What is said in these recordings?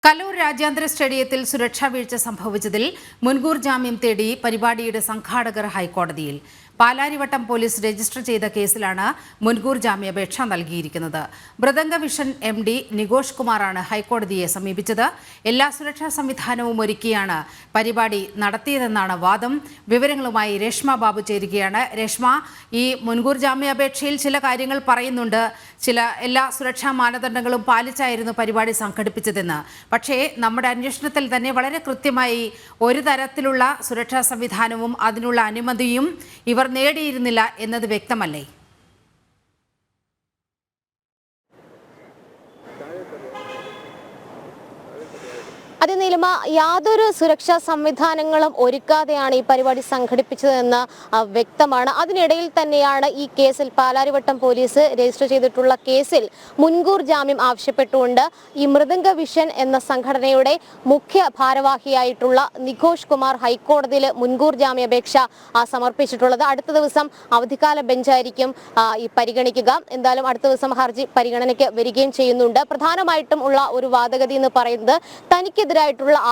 കലൂർ രാജ്യാന്തര സ്റ്റേഡിയത്തിൽ സുരക്ഷാ വീഴ്ച സംഭവിച്ചതിൽ മുൻകൂർ ജാമ്യം തേടി പരിപാടിയുടെ സംഘാടകർ ഹൈക്കോടതിയിൽ. പാലാരിവട്ടം പോലീസ് രജിസ്റ്റർ ചെയ്ത കേസിലാണ് മുൻകൂർ ജാമ്യാപേക്ഷ നൽകിയിരിക്കുന്നത്. മൃദംഗ വിഷൻ MD നികോഷ് കുമാറാണ് ഹൈക്കോടതിയെ സമീപിച്ചത്. എല്ലാ സുരക്ഷാ സംവിധാനവും ഒരുക്കിയാണ് പരിപാടി നടത്തിയതെന്നാണ് വാദം. വിവരങ്ങളുമായി രേഷ്മ ബാബു ചേരുകയാണ്. രേഷ്മ, ഈ മുൻകൂർ ജാമ്യാപേക്ഷയിൽ ചില കാര്യങ്ങൾ പറയുന്നുണ്ട്. എല്ലാ സുരക്ഷാ മാനദണ്ഡങ്ങളും പാലിച്ചായിരുന്നു പരിപാടി സംഘടിപ്പിച്ചതെന്ന്. പക്ഷേ നമ്മുടെ അന്വേഷണത്തിൽ തന്നെ വളരെ കൃത്യമായി ഒരു തരത്തിലുള്ള സുരക്ഷാ സംവിധാനവും അതിനുള്ള അനുമതിയും ഇവർ നേടിയിരുന്നില്ല എന്നത് വ്യക്തമല്ലേ? അതിനീലിമ യാതൊരു സുരക്ഷാ സംവിധാനങ്ങളും ഒരുക്കാതെയാണ് ഈ പരിപാടി സംഘടിപ്പിച്ചതെന്ന് വ്യക്തമാണ്. അതിനിടയിൽ തന്നെയാണ് ഈ കേസിൽ പാലാരിവട്ടം പോലീസ് രജിസ്റ്റർ ചെയ്തിട്ടുള്ള കേസിൽ മുൻകൂർ ജാമ്യം ആവശ്യപ്പെട്ടുകൊണ്ട് ഈ മൃദംഗ വിഷൻ എന്ന സംഘടനയുടെ മുഖ്യ ഭാരവാഹിയായിട്ടുള്ള നികോഷ് കുമാർ ഹൈക്കോടതിയിൽ മുൻകൂർ ജാമ്യാപേക്ഷ സമർപ്പിച്ചിട്ടുള്ളത്. അടുത്ത ദിവസം അവധിക്കാല ബെഞ്ചായിരിക്കും ഈ പരിഗണിക്കുക. എന്തായാലും അടുത്ത ദിവസം ഹർജി പരിഗണനയ്ക്ക് വരികയും ചെയ്യുന്നുണ്ട്. പ്രധാനമായിട്ടും ഉള്ള ഒരു വാദഗതി എന്ന് പറയുന്നത് തനിക്കെതിരായിട്ടുള്ള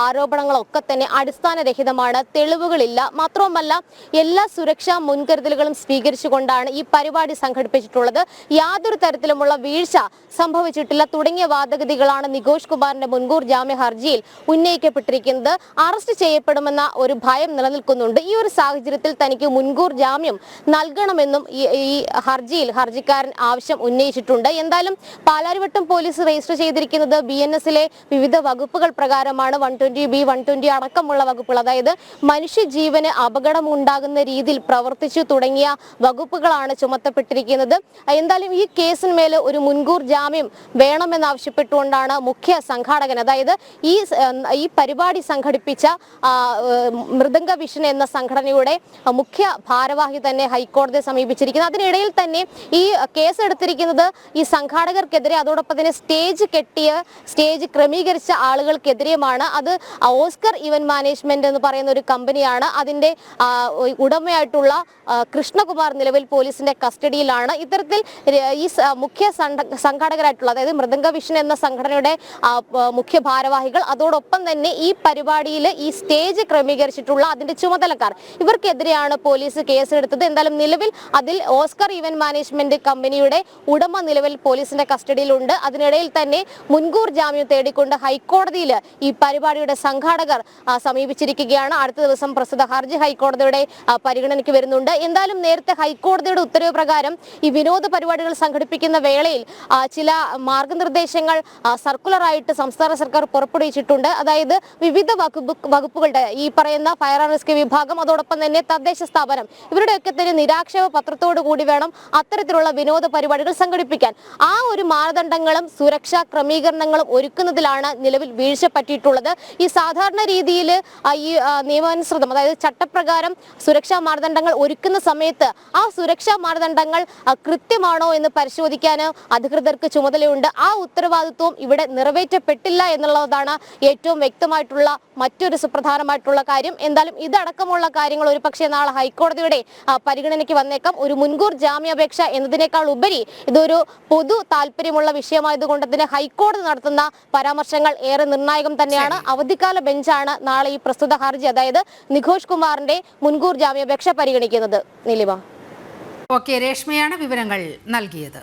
ആരോപണങ്ങളൊക്കെ തന്നെ അടിസ്ഥാനരഹിതമാണ്, തെളിവുകളില്ല. മാത്രവുമല്ല എല്ലാ സുരക്ഷാ മുൻകരുതലുകളും സ്വീകരിച്ചുകൊണ്ടാണ് ഈ പരിപാടി സംഘടിപ്പിച്ചിട്ടുള്ളത്, യാതൊരു തരത്തിലുമുള്ള വീഴ്ച സംഭവിച്ചിട്ടില്ല തുടങ്ങിയ വാദഗതികളാണ് നികോഷ് കുമാറിന്റെ മുൻകൂർ ജാമ്യ ഹർജിയിൽ ഉന്നയിക്കപ്പെട്ടിരിക്കുന്നത്. അറസ്റ്റ് ചെയ്യപ്പെടുമെന്ന ഒരു ഭയം നിലനിൽക്കുന്നുണ്ട്. ഈ ഒരു സാഹചര്യത്തിൽ തനിക്ക് മുൻകൂർ ജാമ്യം നൽകണമെന്നും ഈ ഹർജിക്കാരൻ ആവശ്യം ഉന്നയിച്ചിട്ടുണ്ട്. എന്തായാലും പാലാരിവട്ടം പോലീസ് രജിസ്റ്റർ ചെയ്തിരിക്കുന്നത് BNS-ലെ വിവിധ വകുപ്പുകൾ പ്രകാരമാണ്. 120B, 120 അടക്കമുള്ള വകുപ്പുകൾ, അതായത് മനുഷ്യജീവന് അപകടമുണ്ടാകുന്ന രീതിയിൽ പ്രവർത്തിച്ചു തുടങ്ങിയ വകുപ്പുകളാണ് ചുമത്തപ്പെട്ടിരിക്കുന്നത്. എന്തായാലും ഈ കേസിന്മേൽ ഒരു മുൻകൂർ ജാമ്യം വേണമെന്നാവശ്യപ്പെട്ടുകൊണ്ടാണ് മുഖ്യ സംഘാടകൻ, അതായത് ഈ പരിപാടി സംഘടിപ്പിച്ച മൃദംഗ വിഷൻ എന്ന സംഘടനയുടെ മുഖ്യ ഭാരവാഹി തന്നെ ഹൈക്കോടതിയെ സമീപിച്ചിരിക്കുന്നത്. അതിനിടയിൽ തന്നെ ഈ കേസ് എടുത്തിരിക്കുന്നത് ഈ സംഘാടകർക്കെതിരെ, അതോടൊപ്പം തന്നെ സ്റ്റേജ് ക്രമീകരിച്ച ആളുകൾക്കെതിരെയുമാണ്. അത് ഓസ്കർ ഇവന്റ് മാനേജ്മെന്റ് എന്ന് പറയുന്ന ഒരു കമ്പനിയാണ്. അതിന്റെ ഉടമയായിട്ടുള്ള കൃഷ്ണകുമാർ നിലവിൽ പോലീസിന്റെ കസ്റ്റഡിയിലാണ്. ഇത്തരത്തിൽ ഈ മുഖ്യ സംഘാടകരായിട്ടുള്ള, അതായത് മൃദംഗ വിഷൻ എന്ന സംഘടനയുടെ മുഖ്യ ഭാരവാഹികൾ, അതോടൊപ്പം തന്നെ ഈ പരിപാടിയിൽ ഈ സ്റ്റേജ് ക്രമീകരിച്ചിട്ടുള്ള അതിന്റെ ചുമതലക്കാർ, ഇവർക്കെതിരെയാണ് പോലീസ് കേസെടുത്തത്. എന്തായാലും നിലവിൽ അതിൽ ഓസ്കർ ഇവന്റ് മാനേജ്മെന്റ് കമ്പനിയുടെ ഉടമ നിലവിൽ പോലീസിന്റെ കസ്റ്റഡിയിലുണ്ട്. അതിനിടയിൽ തന്നെ മുൻകൂർ ജാമ്യം തേടിക്കൊണ്ട് ഹൈക്കോടതിയിൽ ഈ പരിപാടിയുടെ സംഘാടകർ സമീപിച്ചിരിക്കുകയാണ്. അടുത്ത ദിവസം പ്രസ്തുത ഹർജി ഹൈക്കോടതിയുടെ പരിഗണനയ്ക്ക് വരുന്നുണ്ട്. എന്തായാലും നേരത്തെ ഹൈക്കോടതിയുടെ ഉത്തരവ് പ്രകാരം ഈ വിനോദ പരിപാടികൾ സംഘടിപ്പിക്കുന്ന വേളയിൽ ചില മാർഗനിർദ്ദേശങ്ങൾ സർക്കുലറായിട്ട് സംസ്ഥാന സർക്കാർ പുറപ്പെടുവിച്ചിട്ടുണ്ട്. അതായത് വിവിധ വകുപ്പുകളുടെ ഈ പറയുന്ന ഫയർ ആൻഡ് റെസ്ക്യൂ വിഭാഗം, അതോടൊപ്പം തന്നെ തദ്ദേശ സ്ഥാപനം, ഇവരുടെയൊക്കെ തന്നെ നിരാക്ഷേപ പത്രത്തോടു കൂടി വേണം അത്തരത്തിലുള്ള വിനോദ പരിപാടികൾ സംഘടിപ്പിക്കാൻ. ആ ഒരു മാനദണ്ഡങ്ങളും സുരക്ഷാ ക്രമീകരണങ്ങളും ഒരുക്കുന്നതിലാണ് നിലവിൽ വീഴ്ച പറ്റിയിട്ടുള്ളത്. ഈ സാധാരണ രീതിയിൽ ഈ നിയമാനുസൃതം, അതായത് ചട്ടപ്രകാരം സുരക്ഷാ മാനദണ്ഡങ്ങൾ ഒരുക്കുന്ന സമയത്ത് ആ സുരക്ഷാ മാനദണ്ഡങ്ങൾ കൃത്യമാണോ എന്ന് പരിശോധിക്കാൻ അധികൃതർക്ക് ചുമതലയുണ്ട്. ആ ഉത്തരവാദിത്വം ഇവിടെ നിറവേറ്റപ്പെട്ടില്ല എന്നുള്ളതാണ് ഏറ്റവും വ്യക്തമായിട്ടുള്ള മറ്റൊരു സുപ്രധാനമായിട്ടുള്ള കാര്യം. എന്തായാലും ഇതടക്കമുള്ള കാര്യങ്ങൾ ഒരുപക്ഷെ നാളെ ഹൈക്കോടതിയുടെ പരിഗണനയ്ക്ക് വന്നേക്കാം. ഒരു മുൻകൂർ ജാമ്യാപേക്ഷ എന്നതിനേക്കാൾ ഉപരി ഇതൊരു പൊതു താല്പര്യമുള്ള വിഷയമായതുകൊണ്ട് തന്നെ ഹൈക്കോടതി നടത്തുന്ന പരാമർശങ്ങൾ ഏറെ നിർണായകം തന്നെയാണ്. അവധിക്കാല ബെഞ്ചാണ് നാളെ ഈ പ്രസ്തുത ഹർജി, അതായത് നികോഷ് കുമാറിന്റെ മുൻകൂർ ജാമ്യാപേക്ഷ പരിഗണിക്കുന്നത്. നീലിമ. ഓക്കെ, രേഷ്മയാണ് വിവരങ്ങൾ നൽകിയത്.